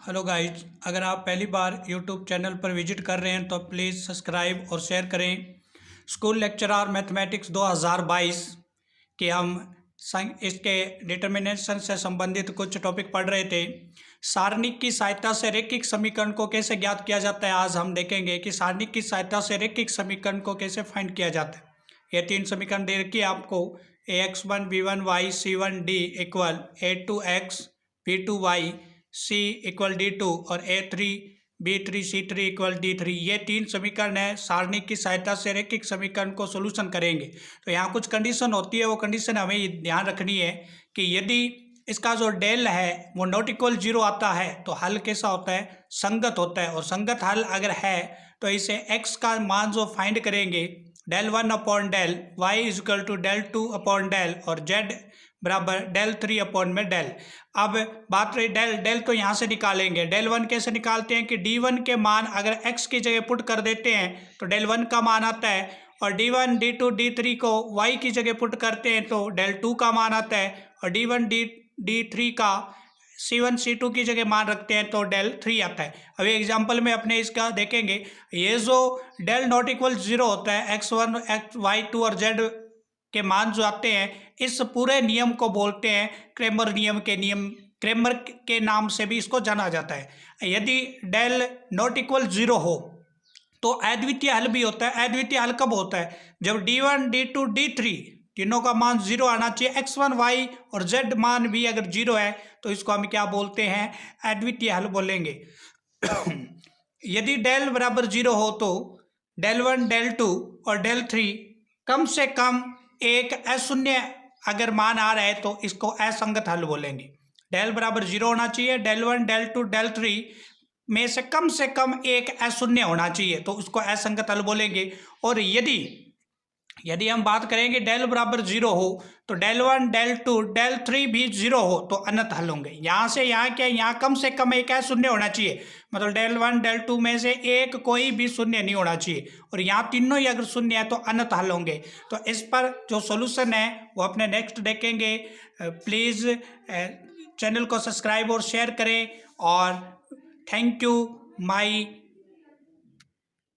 Hello guys, अगर आप पहली बार यूट्यूब चैनल पर विजिट कर रहे हैं तो प्लीज़ सब्सक्राइब और शेयर करें। स्कूल लेक्चरर मैथमेटिक्स 2022 के हम इसके डिटर्मिनेशन से संबंधित कुछ टॉपिक पढ़ रहे थे। सारणिक की सहायता से रैखिक समीकरण को कैसे ज्ञात किया जाता है, आज हम देखेंगे कि सारणिक की सहायता से रैखिक समीकरण को कैसे फाइंड किया जाता है। ये तीन समीकरण दे रखी है आपको। ax1 b1 y c1 d equal a2x b2y c equal d2 और a3 b3 c3 equal d3। ये तीन समीकरण है। सारणिक की सहायता से रैखिक समीकरण को सोल्यूशन करेंगे तो यहाँ कुछ कंडीशन होती है, वो कंडीशन हमें ध्यान रखनी है कि यदि इसका जो डेल है वो नॉट इक्वल जीरो आता है तो हल कैसा होता है, संगत होता है। और संगत हल अगर है तो इसे x का मान जो फाइंड करेंगे del 1 upon del y is equal to del 2 upon del और z बराबर डेल 3 अपॉन में डेल। अब बात रही डेल, डेल तो यहाँ से निकालेंगे। डेल 1 कैसे निकालते हैं कि d1 के मान अगर x की जगह पुट कर देते हैं तो डेल 1 का मान आता है, और d1 d2 d3 को y की जगह पुट करते हैं तो डेल 2 का मान आता है, और d1 d3 का c1 c2 की जगह मान रखते हैं तो डेल 3 आता है। अभी एग्जांपल में अपने इसका देखेंगे, ये जो डेल नॉट इक्वल जीरो होता है x1 y2 और z के मान जो आते हैं, इस पूरे नियम को बोलते हैं क्रेमर नियम के नियम। क्रेमर के नाम से भी इसको जाना जाता है। यदि डेल नॉट इक्वल जीरो हो तो अद्वितीय हल भी होता है। अद्वितीय हल कब होता है? जब d1 d2 d3 तीनों का मान जीरो आना चाहिए। x1 y और z मान भी अगर जीरो है तो इसको हम क्या बोलते हैं, अद्वितीय हल बोलेंगे। यदि डेल बराबर जीरो हो तो डेल 1 डेल 2 और डेल 3 कम से कम एक अशून्य अगर मान आ रहा है तो इसको असंगत हल बोलेंगे। डेल बराबर जीरो होना चाहिए, डेल 1 डेल 2 डेल 3 में से कम एक अशून्य होना चाहिए तो उसको असंगत हल बोलेंगे। और यदि हम बात करेंगे डेल बराबर जीरो हो तो डेल 1 डेल 2 डेल 3 भी जीरो हो तो अनंत हल होंगे। यहाँ से यहाँ क्या, यहाँ कम से कम एक शून्य होना चाहिए, मतलब डेल 1 डेल 2 में से एक कोई भी शून्य नहीं होना चाहिए, और यहाँ तीनों ही अगर शून्य है तो अनंत हल होंगे। तो इस पर जो सोल्यूशन है वो अपने नेक्स्ट देखेंगे। प्लीज़ चैनल को सब्सक्राइब और शेयर करें, और थैंक यू माई